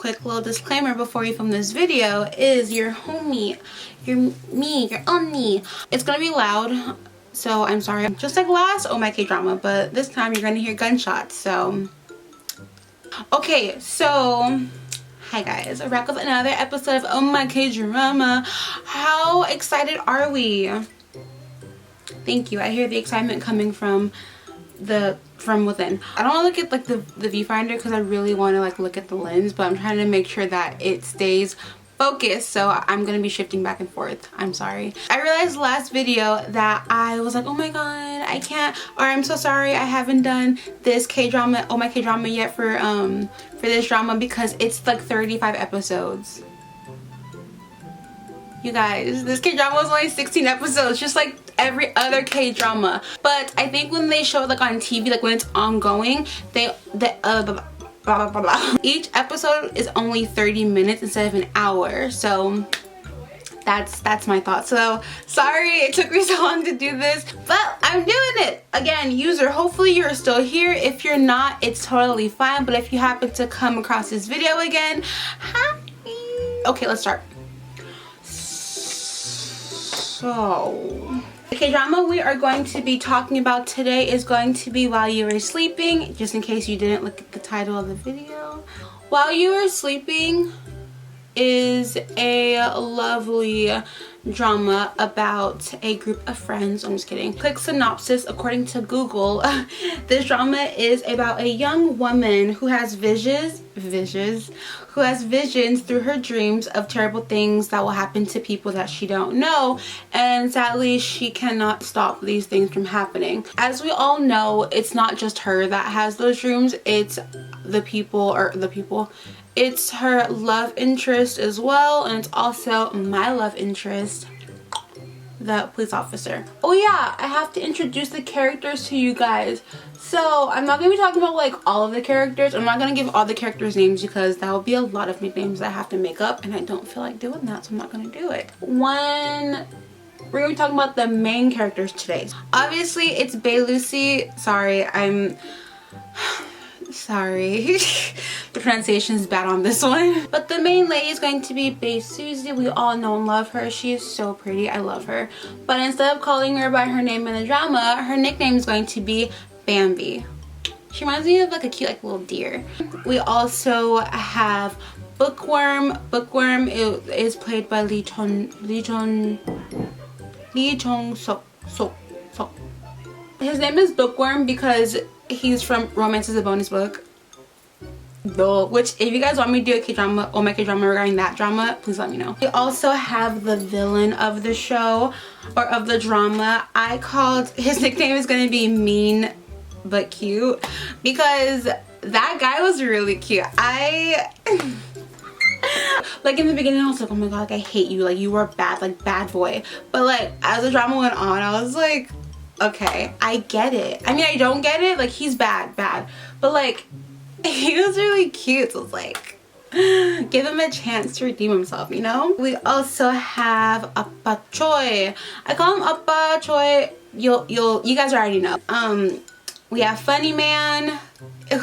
quick little disclaimer before you film this video is your homie, your only. It's gonna be loud, so I'm sorry. Just like last Oh My K-Drama, but this time you're gonna hear gunshots, so. Okay, so hi guys, we're back with another episode of Oh My K-Drama. How excited are we? Thank you. I hear the excitement coming from within. I don't want to look at like the viewfinder because I really want to like look at the lens, but I'm trying to make sure that it stays focused, so I'm gonna be shifting back and forth. I'm sorry. I realized last video that I was like, oh my god, I can't, or I'm so sorry I haven't done this K-drama, Oh My K-Drama yet for this drama because it's like 35 episodes. You guys, this K-drama was only 16 episodes, just like every other K-drama. But I think when they show it like on TV, like when it's ongoing, each episode is only 30 minutes instead of an hour. So that's my thought. So sorry it took me so long to do this, but I'm doing it. Again, user, hopefully you're still here. If you're not, it's totally fine. But if you happen to come across this video again, hi. Okay, let's start. So, the K-drama we are going to be talking about today is going to be While You Were Sleeping, just in case you didn't look at the title of the video. While You Were Sleeping is a lovely drama about a group of friends. I'm just kidding. Quick synopsis according to Google. This drama is about a young woman who has visions through her dreams of terrible things that will happen to people that she don't know, and sadly she cannot stop these things from happening. As we all know, it's not just her that has those dreams, it's it's her love interest as well, and it's also my love interest, the police officer. Oh yeah, I have to introduce the characters to you guys. So I'm not going to be talking about like all of the characters. I'm not going to give all the characters names because that would be a lot of nicknames I have to make up, and I don't feel like doing that, so I'm not going to do it. We're going to be talking about the main characters today. Obviously it's Byeeee. Sorry, the pronunciation is bad on this one. But the main lady is going to be Suzy. We all know and love her. She is so pretty. I love her. But instead of calling her by her name in the drama, her nickname is going to be Byeeee. She reminds me of like a cute like little deer. We also have Bookworm. Bookworm is played by Jong Suk. His name is Bookworm because he's from Romance is a Bonus Book. Which, if you guys want me to do a K-drama, Oh My K-Drama regarding that drama, please let me know. We also have the villain of the show, or of the drama. His nickname is going to be Mean But Cute, because that guy was really cute. Like in the beginning I was like, oh my god, like, I hate you, like you were bad, like bad boy. But like as the drama went on, I was like, okay, I get it. I mean, I don't get it, like he's bad, but like he was really cute, so it's like give him a chance to redeem himself, you know? We also have Appa Choi. I call him Appa Choi. You guys already know. We have Funny Man,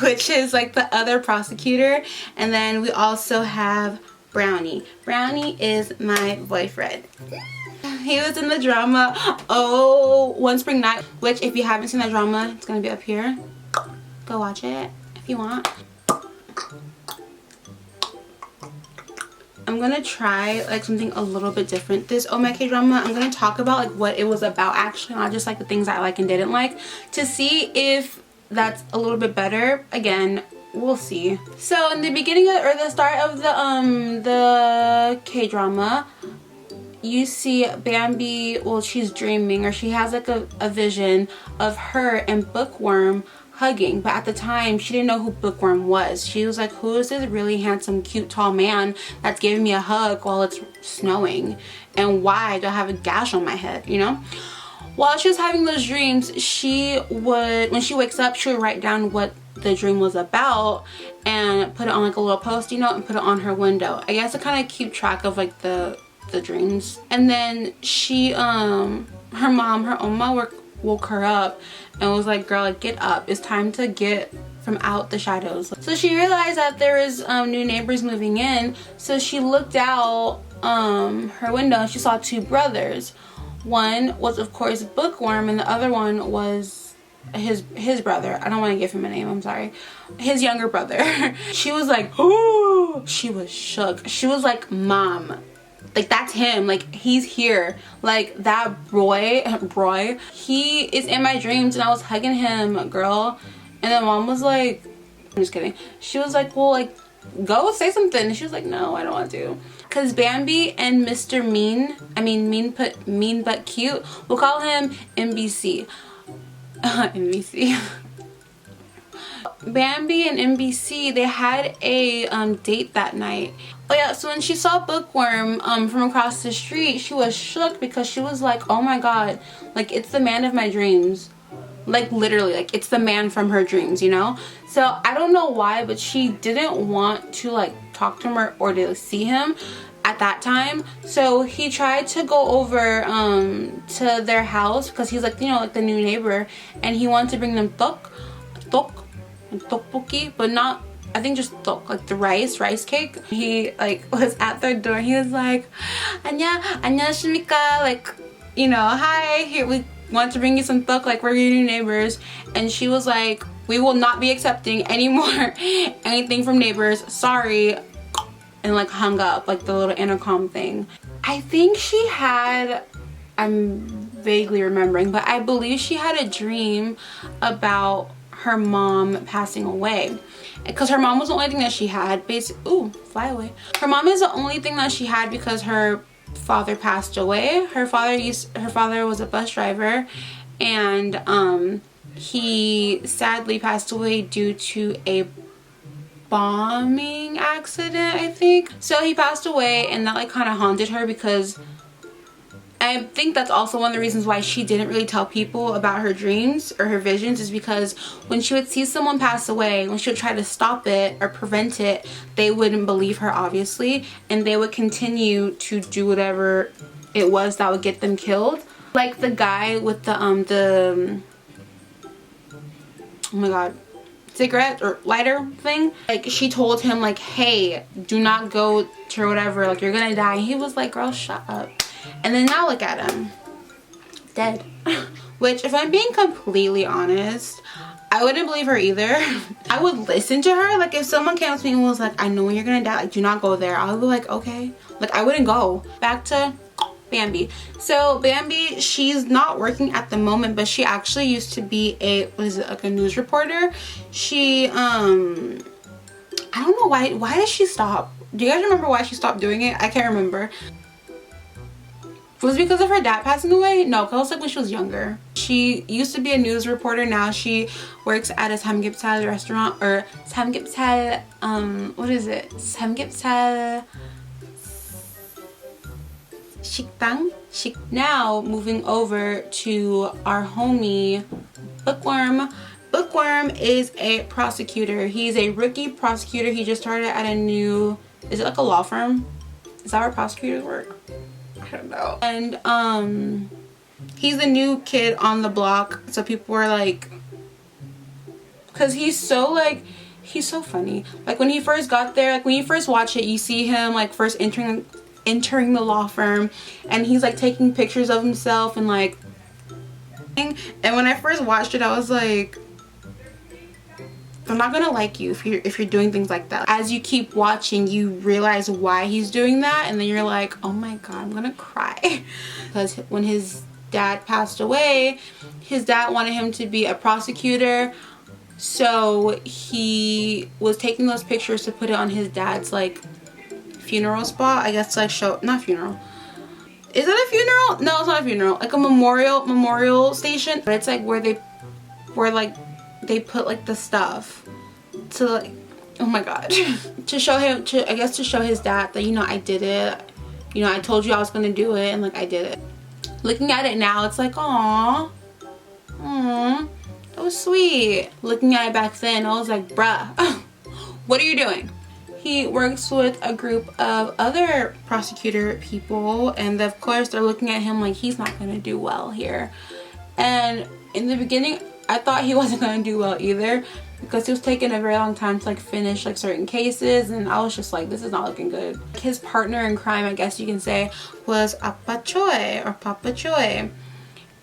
which is like the other prosecutor, and then we also have Brownie. Brownie is my boyfriend. He was in the drama One Spring Night, which if you haven't seen that drama, it's gonna be up here. Go watch it if you want. I'm gonna try like something a little bit different this Oh My K-drama. I'm gonna talk about like what it was about actually, not just like the things I like and didn't like, to see if that's a little bit better. Again, we'll see. So in the beginning or the start of the K-drama, you see Byeeee, well, she's dreaming, or she has like a vision of her and Bookworm hugging, but at the time she didn't know who Bookworm was. She was like, who is this really handsome, cute, tall man that's giving me a hug while it's snowing, and why do I have a gash on my head, you know? While she was having those dreams, when she wakes up, she would write down what the dream was about and put it on like a little post-it note and put it on her window. I guess to kind of keep track of like the dreams. And then her oma woke her up and was like, girl, like, get up, it's time to get from out the shadows. So she realized that there was new neighbors moving in, so she looked out her window and she saw two brothers. One was of course Bookworm and the other one was his brother. I don't want to give him a name, I'm sorry. His younger brother. She was like, oh, she was shook. She was like, Mom, like that's him, like he's here, like that boy, he is in my dreams and I was hugging him, girl. And then Mom was like, I'm just kidding. She was like, well, like go say something. And she was like, no, I don't want to. Cause Bambi and Mr. Mean but cute, we'll call him MBC. MBC. Bambi and MBC, they had a date that night. Oh yeah, so when she saw Bookworm from across the street, she was shook because she was like, oh my god, like it's the man of my dreams. Like literally, like it's the man from her dreams, you know? So I don't know why, but she didn't want to like talk to him or to see him at that time. So he tried to go over to their house because he's like, you know, like the new neighbor, and he wanted to bring them tteokbokki, but not, I think just tok, like the rice cake. He like was at their door. He was like, 안녕하십니까, like, you know, hi, here we want to bring you some tok, like we're your new neighbors. And she was like, we will not be accepting any more anything from neighbors, sorry, and like hung up, like the little intercom thing. I think she had, I'm vaguely remembering, but I believe she had a dream about her mom passing away, because her mom was the only thing that she had, basically. Ooh, fly away. Her mom is the only thing that she had because her father passed away. Her father was a bus driver, and he sadly passed away due to a bombing accident, I think. So he passed away, and that like kind of haunted her, because I think that's also one of the reasons why she didn't really tell people about her dreams or her visions, is because when she would see someone pass away, when she would try to stop it or prevent it, they wouldn't believe her, obviously, and they would continue to do whatever it was that would get them killed. Like the guy with the oh my god, cigarette or lighter thing, like she told him like, hey, do not go to whatever, like you're gonna die. And he was like, girl, shut up. And then now look at him, dead. Which, if I'm being completely honest, I wouldn't believe her either. I would listen to her. Like if someone came up to me and was like, I know when you're gonna die, like do not go there, I would be like, okay. Like I wouldn't go. Back to Bambi. So Bambi, she's not working at the moment, but she actually used to be a, what is it, like a news reporter. She I don't know why did she stop? Do you guys remember why she stopped doing it? I can't remember. Was it because of her dad passing away? No, because it was like when she was younger. She used to be a news reporter. Now she works at a samgyeopsal restaurant, or samgyeopsal, what is it? Samgyeopsal 식당? Now moving over to our homie Bookworm. Bookworm is a prosecutor. He's a rookie prosecutor. He just started at a new, is it like a law firm? Is that where prosecutors work? I don't know. And he's the new kid on the block, so people were like, because he's so like, he's so funny. Like when he first got there, like when you first watch it, you see him like first entering the law firm, and he's like taking pictures of himself and like, and when I first watched it, I was like, I'm not gonna like you if you're doing things like that. As you keep watching, you realize why he's doing that, and then you're like, oh my god, I'm gonna cry. Because when his dad passed away, his dad wanted him to be a prosecutor, so he was taking those pictures to put it on his dad's like funeral spot, I guess, to like show, not funeral, is it a funeral? No, it's not a funeral, like a memorial station, but it's like where they put like the stuff to like, oh my god, to show him, I guess to show his dad that, you know, I did it, you know, I told you I was gonna do it, and like I did it. Looking at it now, it's like, aww, that was sweet. Looking at it back then, I was like, bruh, what are you doing? He works with a group of other prosecutor people, and of course they're looking at him like he's not gonna do well here. And in the beginning, I thought he wasn't gonna do well either, because he was taking a very long time to like finish like certain cases, and I was just like, this is not looking good. His partner in crime, I guess you can say, was Appa Choi or Papa Choi.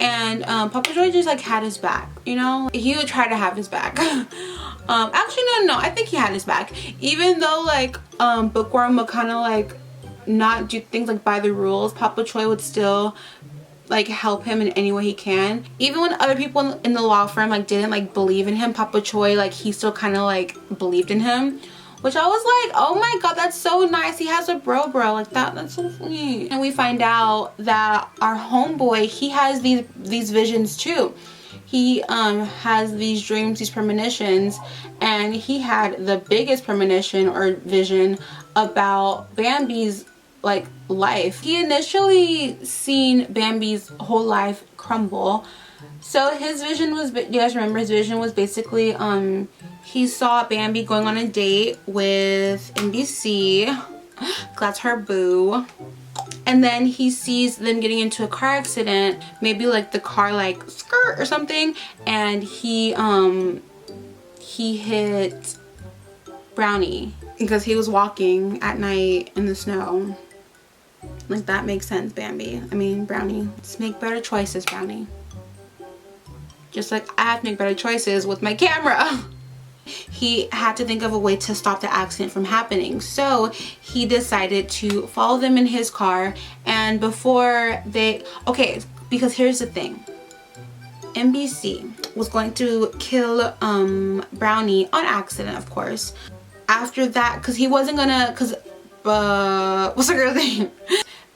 And Papa Choi just like had his back, you know? He would try to have his back. Actually no, I think he had his back. Even though like Bookworm would kind of like not do things like by the rules, Papa Choi would still like help him in any way he can. Even when other people in the law firm like didn't like believe in him, Papa Choi, like he still kind of like believed in him, which I was like, oh my god, that's so nice. He has a bro like that's so sweet. And we find out that our homeboy, he has these visions too. He has these dreams, these premonitions, and he had the biggest premonition or vision about Bambi's like life. He initially seen Bambi's whole life crumble. So his vision was, you guys remember, his vision was basically he saw Bambi going on a date with NBC, that's her boo, and then he sees them getting into a car accident, maybe like the car like skirt or something, and he hit Brownie because he was walking at night in the snow. Like, that makes sense, Bambi. I mean, Brownie. Let's make better choices, Brownie. Just like I have to make better choices with my camera. He had to think of a way to stop the accident from happening. So he decided to follow them in his car, and before they... Okay, because here's the thing. NBC was going to kill Brownie on accident, of course. After that, because he wasn't gonna... what's the girl's name?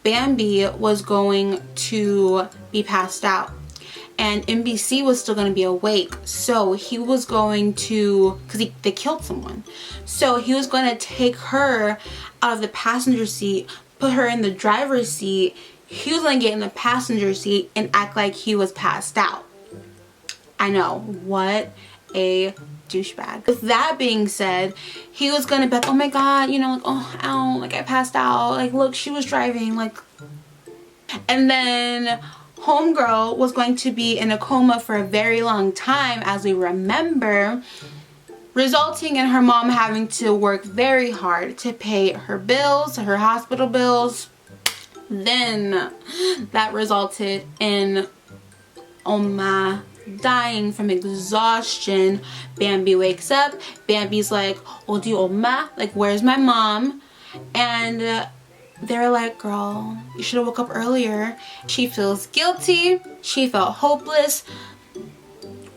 Bambi was going to be passed out, and NBC was still going to be awake. So he was going to, because they killed someone, so he was going to take her out of the passenger seat, put her in the driver's seat. He was going to get in the passenger seat and act like he was passed out. I know, what a douchebag. With that being said, he was gonna be like, oh my god, you know, like, oh ow, like I passed out, like look, she was driving, like. And then homegirl was going to be in a coma for a very long time, as we remember, resulting in her mom having to work very hard to pay her bills, her hospital bills. Then that resulted in Oma dying from exhaustion. Bambi wakes up. Bambi's like, Odi Oma, like where's my mom? And they're like, girl, you should have woke up earlier. She feels guilty. She felt hopeless.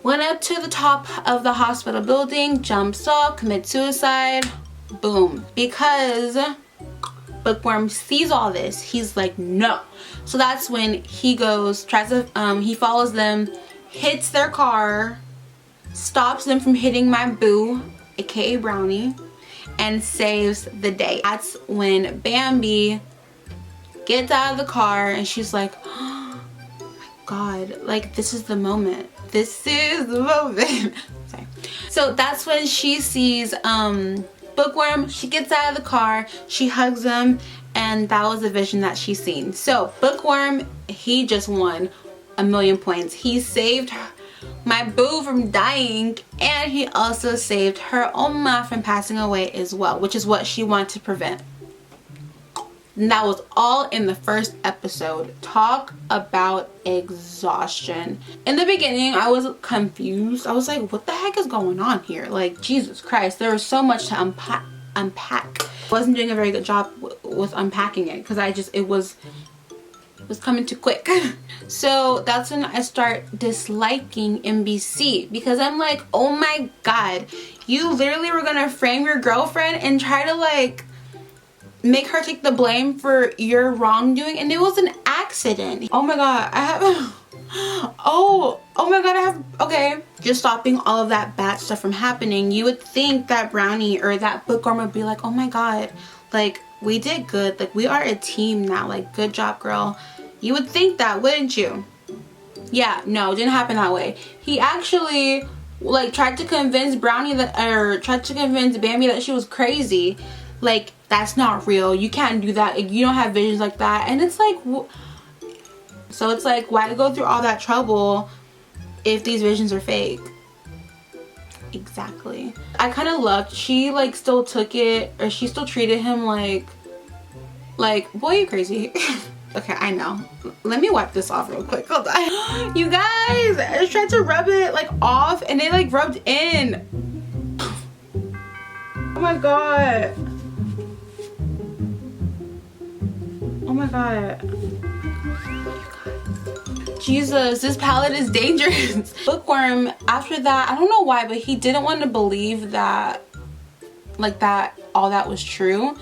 Went up to the top of the hospital building, jumps off, commits suicide. Boom. Because Bookworm sees all this, he's like, no. So that's when he goes, tries to, he follows them, hits their car, stops them from hitting my boo, aka Brownie, and saves the day. That's when Bambi gets out of the car and she's like, oh my god, like this is the moment. This is the moment. Sorry. So that's when she sees Bookworm. She gets out of the car, she hugs him, and that was the vision that she's seen. So Bookworm, he just won a million points. He saved my boo from dying, and he also saved her Oma from passing away as well, which is what she wanted to prevent. And that was all in the first episode. Talk about exhaustion. In the beginning, I was confused. I was like, what the heck is going on here? Like, Jesus Christ, there was so much to unpack. I wasn't doing a very good job with unpacking it, because it was coming too quick. So that's when I start disliking NBC, because I'm like, oh my god, you literally were gonna frame your girlfriend and try to like make her take the blame for your wrongdoing, and it was an accident. Oh my god, I have oh my god, I have, okay, just stopping all of that bad stuff from happening. You would think that Brownie or that Bookworm would be like, oh my god, like we did good, like we are a team now, like good job, girl. You would think that, wouldn't you? Yeah, no, it didn't happen that way. He actually like tried to convince Brownie that, or tried to convince Bambi that she was crazy. Like, that's not real. You can't do that. Like, you don't have visions like that. And it's like, so it's like, why go through all that trouble if these visions are fake. Exactly. I kind of loved she like still took it, or she still treated him like boy, you crazy. Okay, I know. Let me wipe this off real quick. Hold on. You guys, I just tried to rub it like off and it like rubbed in. Oh my god. Oh my god. Jesus, this palette is dangerous. Bookworm, after that, I don't know why, but he didn't want to believe that like that all that was true.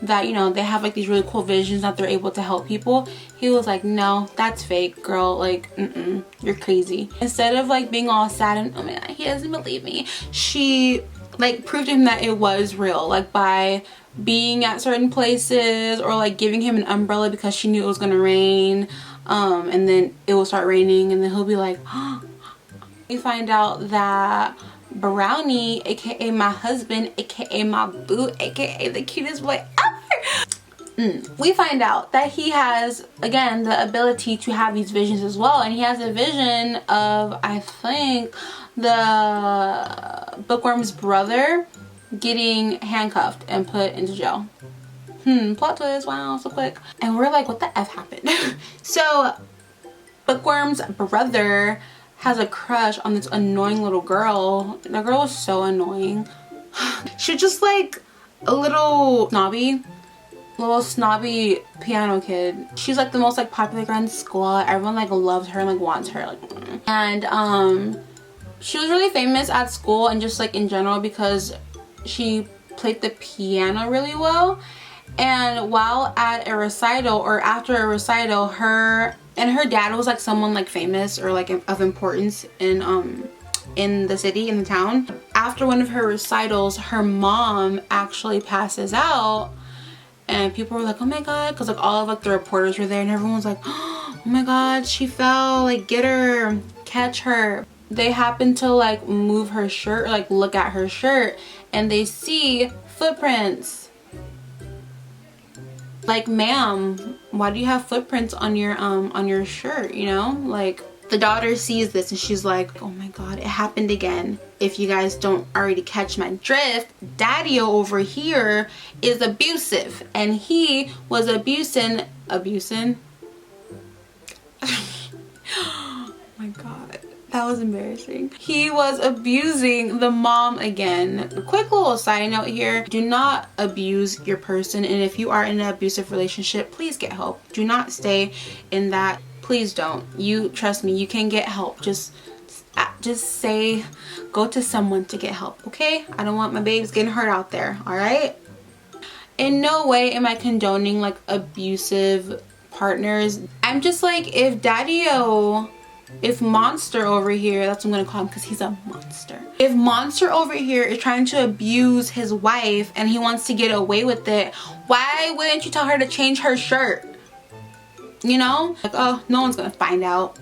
That, you know, they have like these really cool visions that they're able to help people. He was like, no, that's fake, girl. Like, you're crazy. Instead of like being all sad and, oh my god, he doesn't believe me, she like proved to him that it was real, like by being at certain places, or like giving him an umbrella because she knew it was gonna rain, and then it will start raining, and then he'll be like, oh. We find out that Brownie, aka my husband, aka my boo, aka the cutest boy ever, we find out that he has, again, the ability to have these visions as well. And he has a vision of, I think, the Bookworm's brother getting handcuffed and put into jail. Plot twist, wow, so quick. And we're like, what the F happened? So Bookworm's brother has a crush on this annoying little girl. The girl was so annoying. She's just like a little snobby piano kid. She's like the most like popular girl in school. Everyone like loves her and like wants her, like. And she was really famous at school and just like in general because she played the piano really well. And while at a recital, or after a recital, her dad was like someone like famous or like of importance in the city, in the town. After one of her recitals, her mom actually passes out, and people were like, oh my god, because like all of like the reporters were there, and everyone was like, oh my god, she fell, like get her, catch her. They happen to like move her shirt, or like look at her shirt, and they see footprints. Like, ma'am, why do you have footprints on your shirt, you know? Like, the daughter sees this and she's like, oh my god, it happened again. If you guys don't already catch my drift, daddy over here is abusive, and he was abusing oh my god, that was embarrassing. He was abusing the mom again. A quick little side note here, do not abuse your person, and if you are in an abusive relationship, please get help. Do not stay in that. Please don't. You trust me, you can get help. Just say, go to someone to get help, okay? I don't want my babes getting hurt out there, all right? In no way am I condoning like abusive partners. I'm just like, if Monster over here, that's what I'm gonna call him because he's a monster. If Monster over here is trying to abuse his wife and he wants to get away with it, why wouldn't you tell her to change her shirt? You know? Like, oh, no one's gonna find out.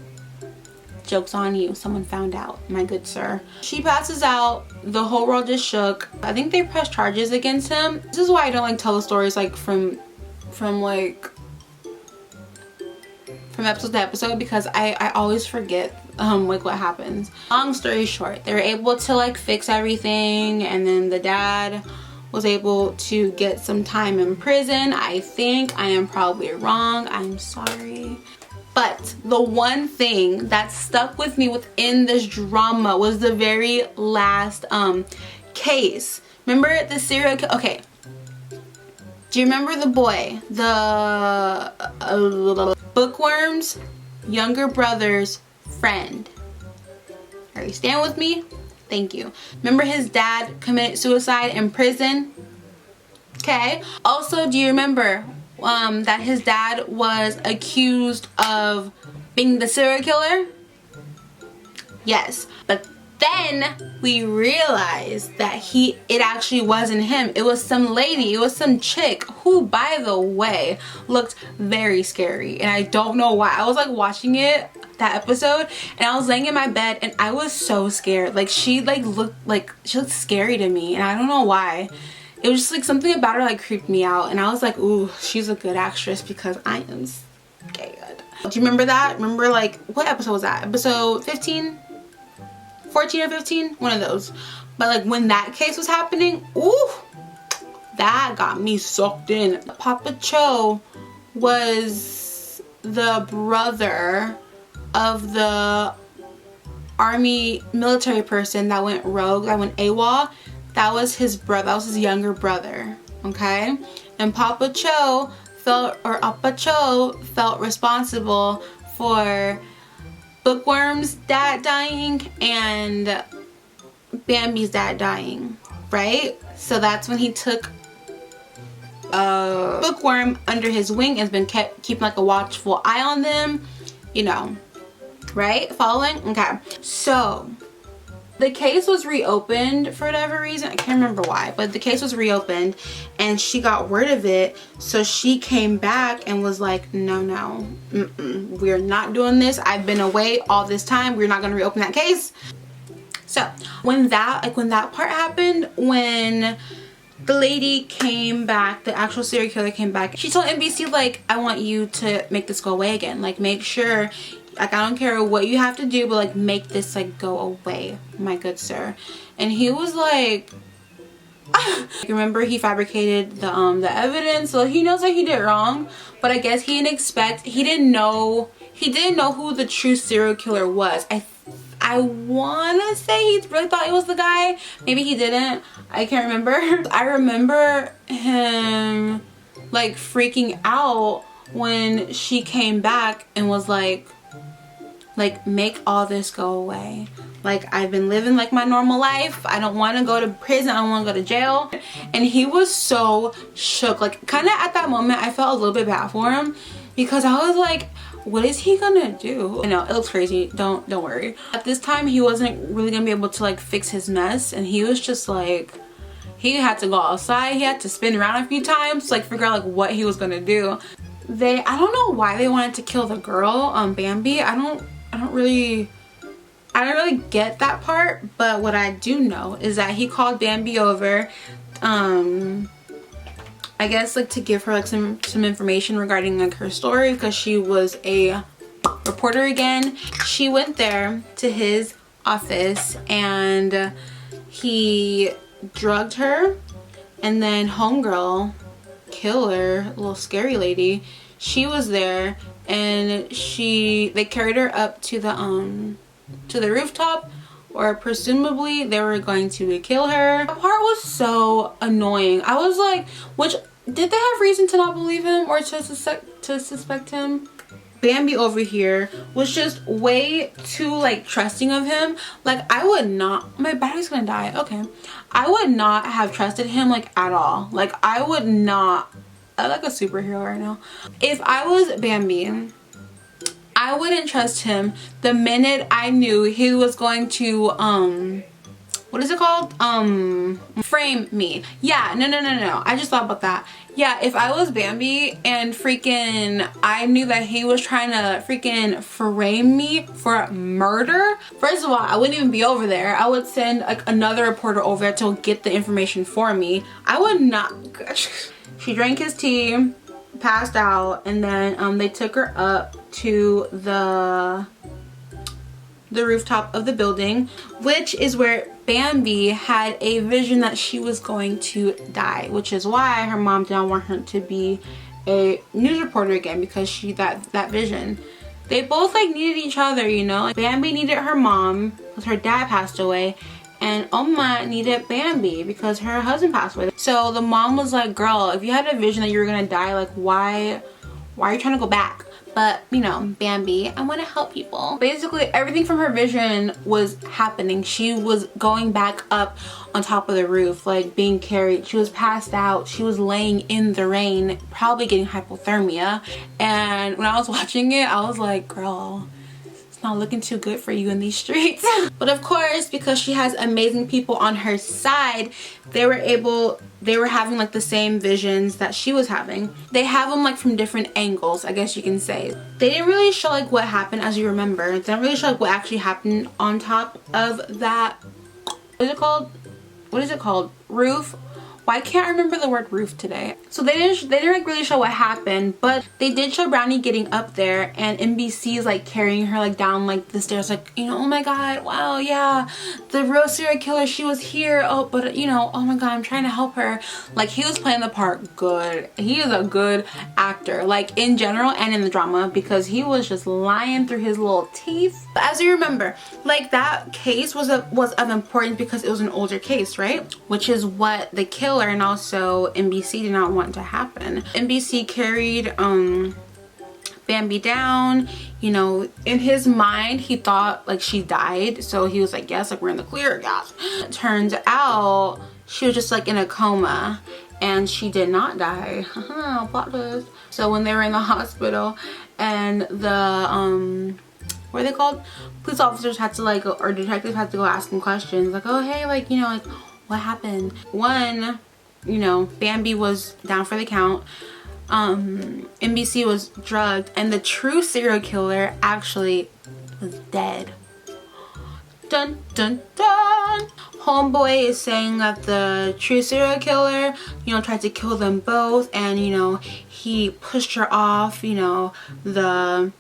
Joke's on you, someone found out, my good sir. She passes out, the whole world is shook. I think they pressed charges against him. This is why I don't like tell the stories like from episode to episode, because I always forget like what happens. Long story short, they were able to like fix everything, and then the dad was able to get some time in prison. I think I am probably wrong, I'm sorry. But the one thing that stuck with me within this drama was the very last case. Remember the serial killer? Okay, do you remember the boy, the Bookworm's younger brother's friend? Are you staying with me? Thank you. Remember his dad committed suicide in prison? Okay. Also, do you remember that his dad was accused of being the serial killer? Yes. But then we realized that it actually wasn't him. It was some lady, it was some chick who, by the way, looked very scary, and I don't know why. I was like watching that episode, and I was laying in my bed and I was so scared. Like she looked scary to me, and I don't know why. It was just like something about her like creeped me out, and I was like, ooh, she's a good actress, because I am scared. Do you remember that? Remember, like, what episode was that? Episode 15? 14 or 15, one of those. But like when that case was happening, ooh, that got me sucked in. Papa Cho was the brother of the army military person that went rogue, that went AWOL. That was his brother, that was his younger brother, okay? And Papa Cho felt responsible for Bookworm's dad dying and Bambi's dad dying, right? So that's when he took Bookworm under his wing and has been keeping like a watchful eye on them, you know, right? Following? Okay. So the case was reopened for whatever reason. I can't remember why, but the case was reopened and she got word of it. So she came back and was like, no, we're not doing this. I've been away all this time. We're not going to reopen that case. So when that part happened, when the lady came back, the actual serial killer came back, she told NBC, like, I want you to make this go away again. Like, make sure, like, I don't care what you have to do, but like make this like go away, my good sir. And he was like, remember, he fabricated the evidence, so he knows that he did wrong, but I guess he didn't know who the true serial killer was. I want to say he really thought it was the guy. Maybe he didn't. I can't remember. I remember him like freaking out when she came back and was like make all this go away. Like, I've been living like my normal life. I don't want to go to prison. I don't want to go to jail. And he was so shook. Like, kind of at that moment, I felt a little bit bad for him because I was like, what is he gonna do? I know it looks crazy, don't worry. At this time he wasn't really gonna be able to like fix his mess, and he was just like, he had to go outside, he had to spin around a few times to like figure out like what he was gonna do. I don't know why they wanted to kill the girl, Bambi. I don't really get that part, but what I do know is that he called Bambi over, I guess like to give her like some information regarding like her story, because she was a reporter again. She went there to his office and he drugged her, and then homegirl, killer, little scary lady, she was there, and they carried her up to the rooftop, or presumably they were going to kill her. That part was so annoying. I was like, did they have reason to not believe him or to suspect him? Bambi over here was just way too like trusting of him. Like, I would not, my battery's gonna die, okay. I would not have trusted him like at all. Like, I would not, I'm like a superhero right now. If I was Bambi, I wouldn't trust him the minute I knew he was going to, what is it called? Frame me. Yeah, no. I just thought about that. Yeah, if I was Bambi and freaking I knew that he was trying to freaking frame me for murder, first of all, I wouldn't even be over there. I would send like another reporter over there to get the information for me. I would not. She drank his tea, passed out, and then they took her up to the rooftop of the building, which is where Bambi had a vision that she was going to die, which is why her mom did not want her to be a news reporter again, because she that vision. They both like needed each other, you know. Like, Bambi needed her mom because her dad passed away, and Oma needed Bambi because her husband passed away. So the mom was like, girl, if you had a vision that you were gonna die, like why are you trying to go back? But, you know, Bambi, I want to help people. Basically, everything from her vision was happening. She was going back up on top of the roof, like being carried. She was passed out. She was laying in the rain, probably getting hypothermia. And when I was watching it, I was like, girl, it's not looking too good for you in these streets. But of course, because she has amazing people on her side, they were having like the same visions that she was having. They have them like from different angles, I guess you can say. They didn't really show like what happened, as you remember. They didn't really show like what actually happened on top of that, what is it called? Roof, Why can't I remember the word roof today? So they didn't like really show what happened, but they did show Brownie getting up there, and NBC is like carrying her like down like the stairs, like, you know, oh my god, wow, yeah, the real serial killer, she was here, oh, but you know, oh my god, I'm trying to help her. Like, he was playing the part good. He is a good actor, like in general and in the drama, because he was just lying through his little teeth. But as you remember, like, that case was of importance because it was an older case, right? Which is what the killer and also NBC did not want to happen. NBC carried Bambi down, you know. In his mind he thought like she died, so he was like, yes, like, we're in the clear, guys. Turns out she was just like in a coma, and she did not die. Plot twist. So when they were in the hospital and the what are they called, police officers had to like, or detectives had to go asking questions like, oh hey, like, you know, like, what happened? One, you know, Bambi was down for the count. NBC was drugged, and the true serial killer actually was dead. Dun dun dun. Homeboy is saying that the true serial killer, you know, tried to kill them both, and you know, he pushed her off, you know, the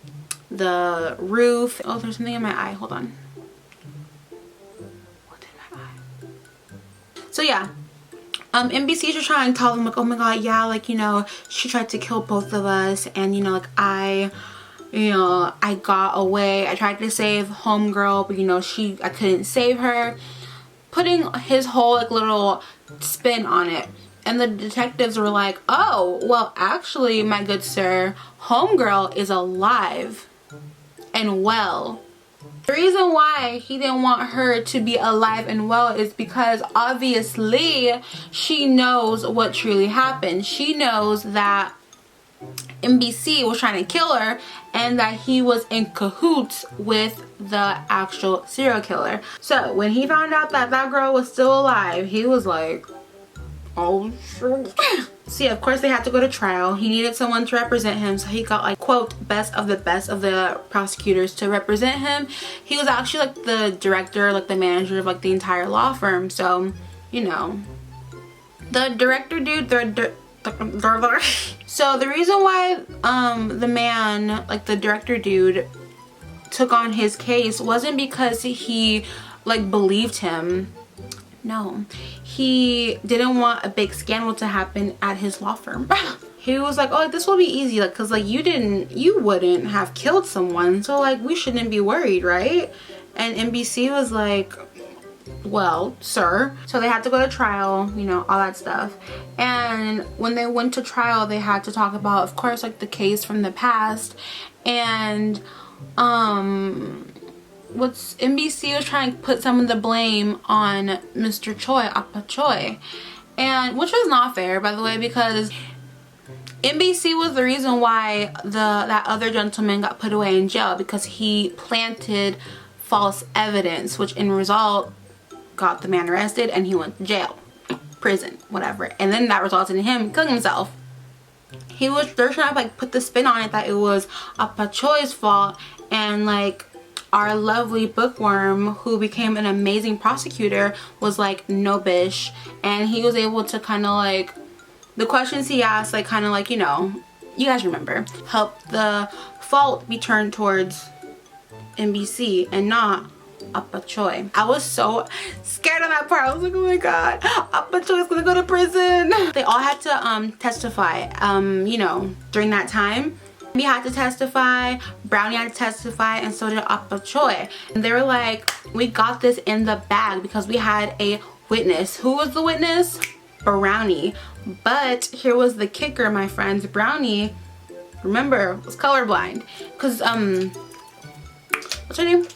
roof. Oh, there's something in my eye, hold on. What's in my eye? So yeah, NBC just trying to tell them like, oh my god, yeah, like, you know, she tried to kill both of us, and you know, like, I got away, I tried to save homegirl, but you know, I couldn't save her, putting his whole like little spin on it. And the detectives were like, oh, well, actually, my good sir, homegirl is alive and well. The reason why he didn't want her to be alive and well is because obviously she knows what truly happened. She knows that NBC was trying to kill her, and that he was in cahoots with the actual serial killer. So when he found out that that girl was still alive, he was like, oh shit. So yeah, of course they had to go to trial. He needed someone to represent him, so he got like, quote, best of the prosecutors to represent him. He was actually like the director, like the manager of like the entire law firm. So, you know, the director dude, so the reason why the man, like the director dude, took on his case wasn't because he like believed him. No, he didn't want a big scandal to happen at his law firm. He was like, oh, this will be easy, like, cause like you wouldn't have killed someone, so like we shouldn't be worried, right? And NBC was like, well, sir. So they had to go to trial, you know, all that stuff. And when they went to trial, they had to talk about, of course, like the case from the past. And what's NBC was trying to put some of the blame on Mr. Choi, Appa Choi, and which was not fair, by the way, because NBC was the reason why that other gentleman got put away in jail, because he planted false evidence, which in result got the man arrested and he went to jail, prison, whatever, and then that resulted in him killing himself. They're trying to like put the spin on it that it was Appa Choi's fault, and like our lovely bookworm, who became an amazing prosecutor, was like, no bish. And he was able to kind of like, the questions he asked, like kind of like, you know, you guys remember, help the fault be turned towards NBC and not Appa Choi. I was so scared of that part. I was like, oh my god, Appa Choi is gonna go to prison. They all had to testify, you know, during that time. We had to testify, Brownie had to testify, and so did Appa Choi. And they were like, we got this in the bag because we had a witness. Who was the witness? Brownie. But here was the kicker, my friends. Brownie, remember, was colorblind. Because, what's her name?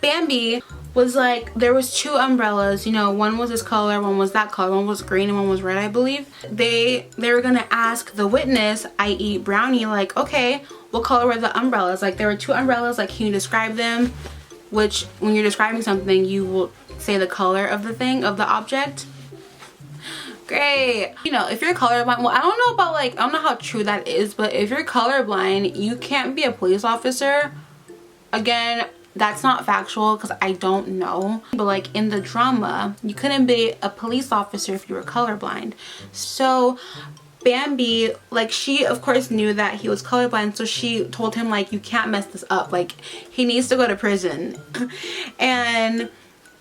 Bambi was like, there was two umbrellas, you know, one was this color, one was that color, one was green and one was red, I believe. They were gonna ask the witness, i.e. Brownie, like, okay, what color were the umbrellas? Like, there were two umbrellas, like, can you describe them? Which, when you're describing something, you will say the color of the thing, of the object. Great. You know, if you're colorblind, well, I don't know about like, I don't know how true that is, but if you're colorblind, you can't be a police officer. Again, that's not factual because I don't know, but like in the drama you couldn't be a police officer if you were colorblind. So Bambi, like, she of course knew that he was colorblind, so she told him like, you can't mess this up, like he needs to go to prison. And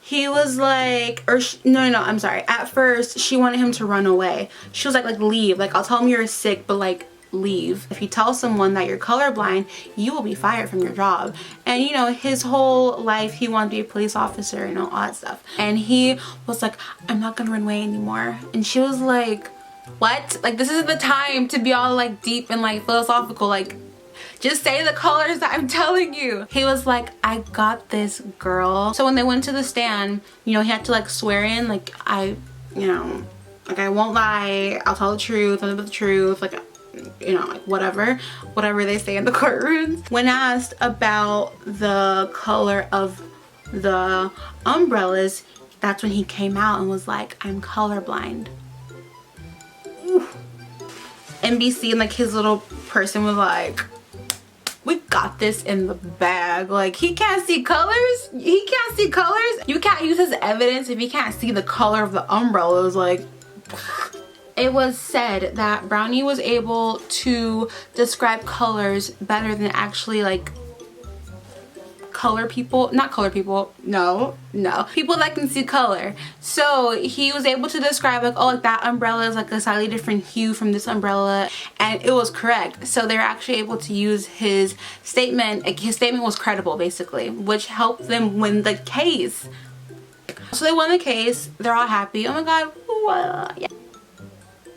he was like, no, I'm sorry, at first she wanted him to run away. She was like leave, like I'll tell him you're sick, but like leave. If you tell someone that you're colorblind, you will be fired from your job. And you know, his whole life he wanted to be a police officer and all that stuff. And he was like, I'm not gonna run away anymore. And she was like, what? Like, this isn't the time to be all like deep and like philosophical, like just say the colors that I'm telling you. He was like, I got this, girl. So when they went to the stand, you know, he had to like swear in, like, I won't lie, I'll tell the truth, nothing but the truth, like, you know, like whatever they say in the courtrooms. When asked about the color of the umbrellas, that's when he came out and was like, I'm colorblind. Ooh. NBC and like his little person was like, we got this in the bag. Like, he can't see colors? He can't see colors? You can't use his evidence if he can't see the color of the umbrellas. Like, it was said that Brownie was able to describe colors better than actually like people that can see color. So he was able to describe like, oh, like that umbrella is like a slightly different hue from this umbrella, and it was correct. So they're actually able to use his statement, like his statement was credible basically, which helped them win the case. So they won the case, they're all happy. Oh my god, yeah.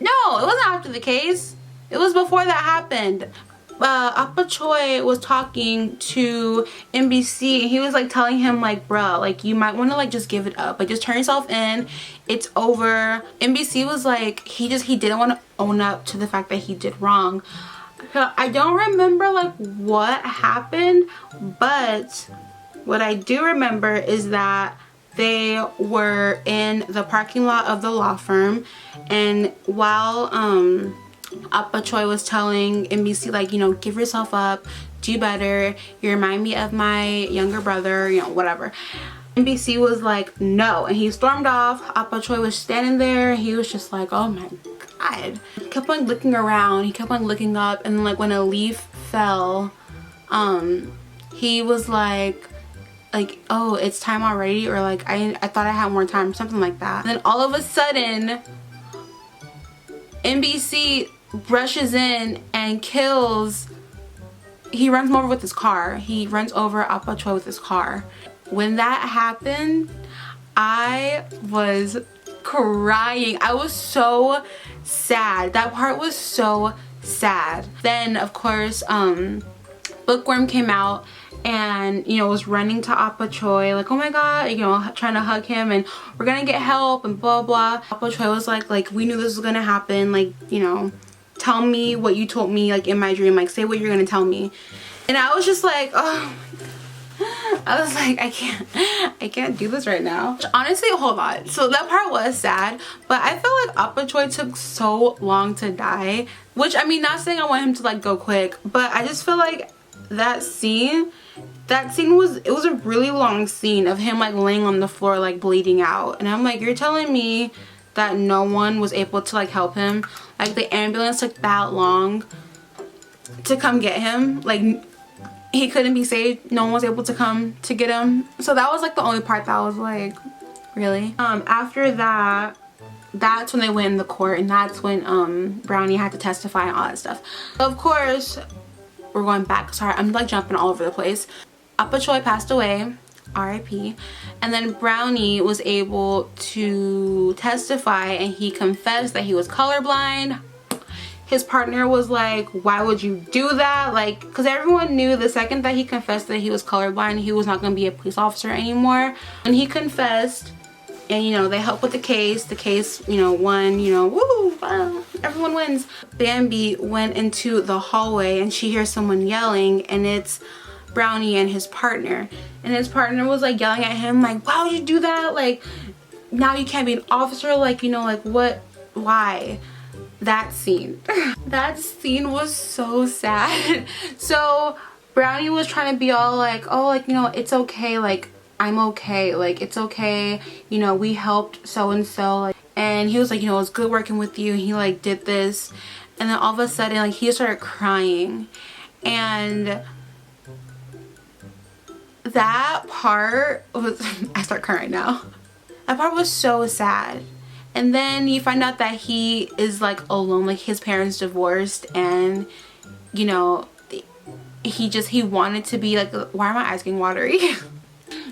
No, it wasn't after the case. It was before that happened. Appa Choi was talking to NBC and he was like telling him like, bruh, like you might want to like just give it up, like just turn yourself in, it's over. NBC was like, he didn't want to own up to the fact that he did wrong. I don't remember like what happened, but what I do remember is that they were in the parking lot of the law firm, and while Appa Choi was telling NBC like, you know, give yourself up, do better, you remind me of my younger brother, you know, whatever. NBC was like, no, and he stormed off. Appa Choi was standing there, he was just like, oh my god. He kept on looking around, he kept on looking up, and like when a leaf fell, he was like, oh, it's time already, or like I thought I had more time, something like that. And then all of a sudden NBC rushes in and kills, he runs him over with his car. He runs over Appa Choi with his car. When that happened, I was crying. I was so sad. That part was so sad. Then of course Bookworm came out and, you know, was running to Appa Choi like, oh my god, you know, trying to hug him and we're gonna get help and blah blah. Appa Choi was like we knew this was gonna happen, like, you know, tell me what you told me like in my dream, like say what you're gonna tell me. And I was just like, oh, I was like, I can't do this right now. Honestly, hold on, so that part was sad, but I feel like Appa Choi took so long to die, which, I mean, not saying I want him to like go quick, but I just feel like that scene was, it was a really long scene of him like laying on the floor like bleeding out, and I'm like, you're telling me that no one was able to like help him? Like the ambulance took that long to come get him, like he couldn't be saved, no one was able to come to get him. So that was like the only part that was like, really? After that, that's when they went in the court, and that's when Brownie had to testify and all that stuff. Of course, we're going back, sorry, I'm like jumping all over the place. Appa Choi passed away, RIP, and then Brownie was able to testify and he confessed that he was colorblind. His partner was like, why would you do that? Like, because everyone knew the second that he confessed that he was colorblind, he was not going to be a police officer anymore. And he confessed, and you know, they helped with the case, you know, won, you know, woo, everyone wins. Bambi went into the hallway and she hears someone yelling, and it's Brownie and his partner. And his partner was like yelling at him like, why would you do that? Like, now you can't be an officer, like, you know, like what, why? That scene. That scene was so sad. So Brownie was trying to be all like, oh, like, you know, it's okay, like, I'm okay, like, it's okay, you know, we helped so and so, like, and he was like, you know, it was good working with you. He like did this, and then all of a sudden, like, he started crying, and that part was I start crying right now. That part was so sad. And then you find out that he is like alone, like his parents divorced, and you know, he wanted to be like, why are my eyes getting watery?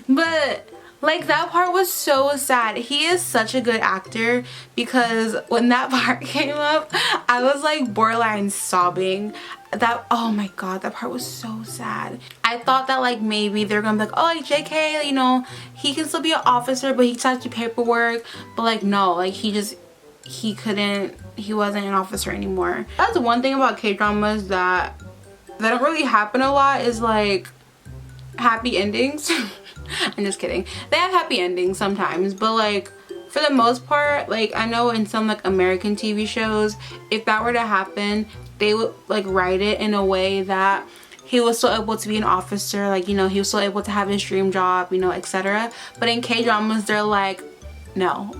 But like that part was so sad. He is such a good actor, because when that part came up, I was like borderline sobbing. That, oh my god, that part was so sad. I thought that like maybe they're gonna be like, oh, like JK, you know, he can still be an officer, but he just has to do paperwork. But like no, like he wasn't an officer anymore. That's one thing about K-dramas that don't really happen a lot, is like happy endings. I'm just kidding. They have happy endings sometimes, but like for the most part, like I know in some like American TV shows, if that were to happen, they would like write it in a way that he was still able to be an officer, like, you know, he was still able to have his dream job, you know, etc. But in K-dramas, they're like, no.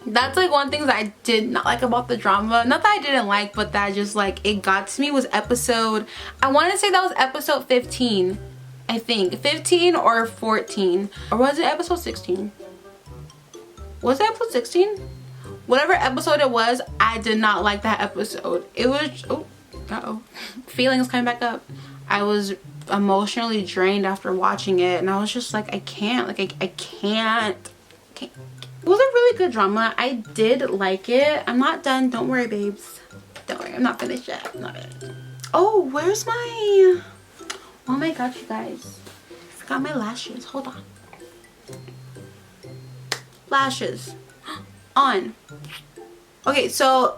That's like one thing that I did not like about the drama. Not that I didn't like, but that just like it got to me, was episode, I want to say that was episode 15. I think 15 or 14, or was it episode 16? Was it episode 16? Whatever episode it was, I did not like that episode. It was, oh, uh-oh, feelings coming back up. I was emotionally drained after watching it, and I was just like, I can't, like I can't. It was a really good drama. I did like it. I'm not done, don't worry babes, don't worry, I'm not finished yet. I'm not finished. Oh, where's my, oh my god, you guys, I forgot my lashes. Hold on. Lashes on. Okay, so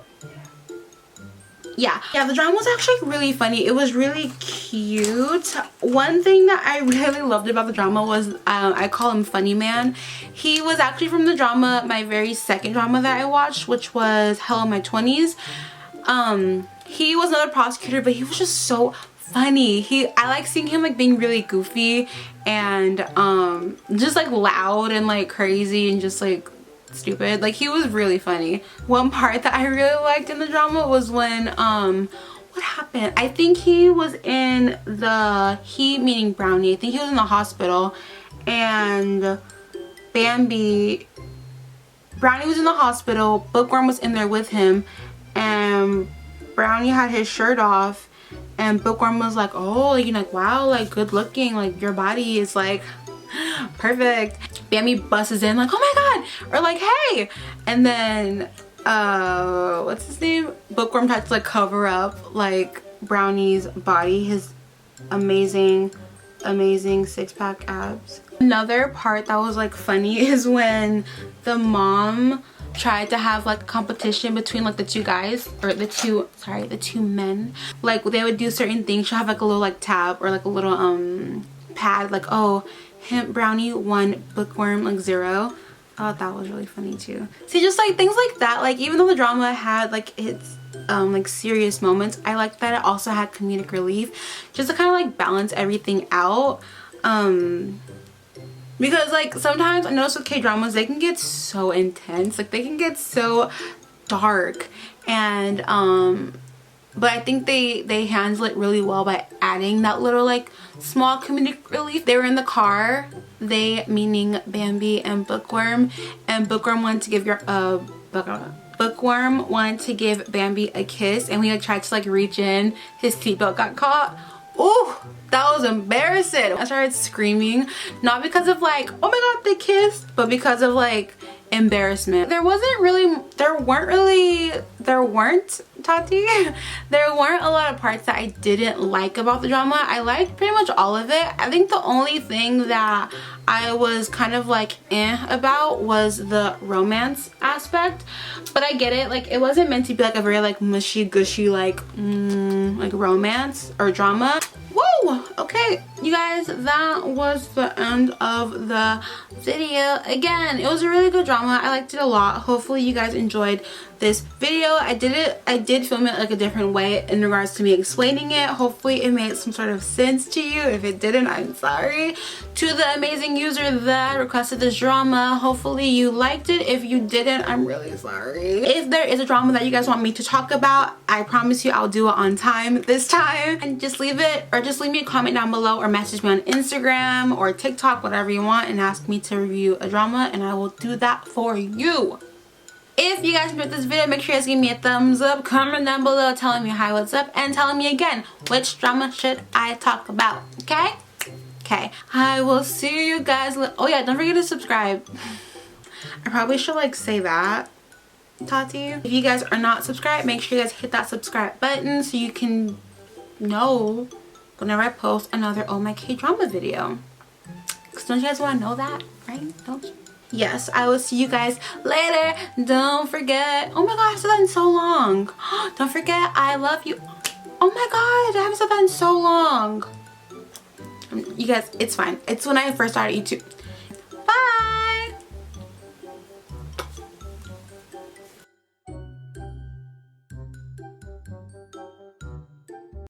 yeah, the drama was actually really funny. It was really cute. One thing that I really loved about the drama was I call him Funny Man. He was actually from the drama, my very second drama that I watched, which was Hell in My 20s. He was another prosecutor, but he was just so funny. I like seeing him like being really goofy and just like loud and like crazy and just like stupid. Like he was really funny. One part that I really liked in the drama was when what happened? I think he was in the, he meaning Brownie, I think he was in the hospital, and Brownie was in the hospital, Bookworm was in there with him, and Brownie had his shirt off, and Bookworm was like, oh, you know, like, wow, like good looking, like your body is like perfect. Bambi busts in like, oh my god, or like, hey, and then what's his name, Bookworm tried to like cover up like Brownie's body, his amazing six-pack abs. Another part that was like funny is when the mom tried to have like a competition between like the two guys, or the two men. Like they would do certain things. She'll have like a little like tab or like a little pad, like, oh, Brownie 1, Bookworm like 0. Oh, that was really funny too. See, just like things like that, like even though the drama had like its like serious moments, I liked that it also had comedic relief, just to kind of like balance everything out. Because like sometimes I notice with K-dramas, they can get so intense, like they can get so dark, and but I think they handle it really well by adding that little like small comedic relief. They were in the car, they meaning Bambi and Bookworm wanted to give Bookworm wanted to give Bambi a kiss, and we like tried to like reach in, his seatbelt got caught. Oh, that was embarrassing. I started screaming, not because of like, oh my god, they kissed, but because of like embarrassment. There weren't Tati, there weren't a lot of parts that I didn't like about the drama. I liked pretty much all of it. I think the only thing that I was kind of like about was the romance aspect, but I get it, like it wasn't meant to be like a very like mushy gushy like romance or drama. Whoa, okay you guys, that was the end of the video. Again, it was a really good drama. I liked it a lot. Hopefully you guys enjoyed this video. I did film it like a different way in regards to me explaining it. Hopefully it made some sort of sense to you. If it didn't, I'm sorry. To the amazing user that requested this drama, hopefully you liked it. If you didn't, I'm really sorry. If there is a drama that you guys want me to talk about, I promise you I'll do it on time this time. And just leave me a comment down below or message me on Instagram or TikTok, whatever you want, and ask me to review a drama and I will do that for you. If you guys enjoyed this video, make sure you guys give me a thumbs up, comment down below telling me hi, what's up, and telling me again which drama should I talk about, okay? Okay, I will see you guys oh yeah, don't forget to subscribe. I probably should like say that, Tati. If you guys are not subscribed, make sure you guys hit that subscribe button so you can know whenever I post another Oh My K-drama video. Because don't you guys want to know that, right? Don't you? Yes, I will see you guys later. Don't forget, oh my god, I haven't said that in so long. Don't forget, I love you. Oh my god, I haven't said that in so long. You guys, it's fine. It's when I first started YouTube.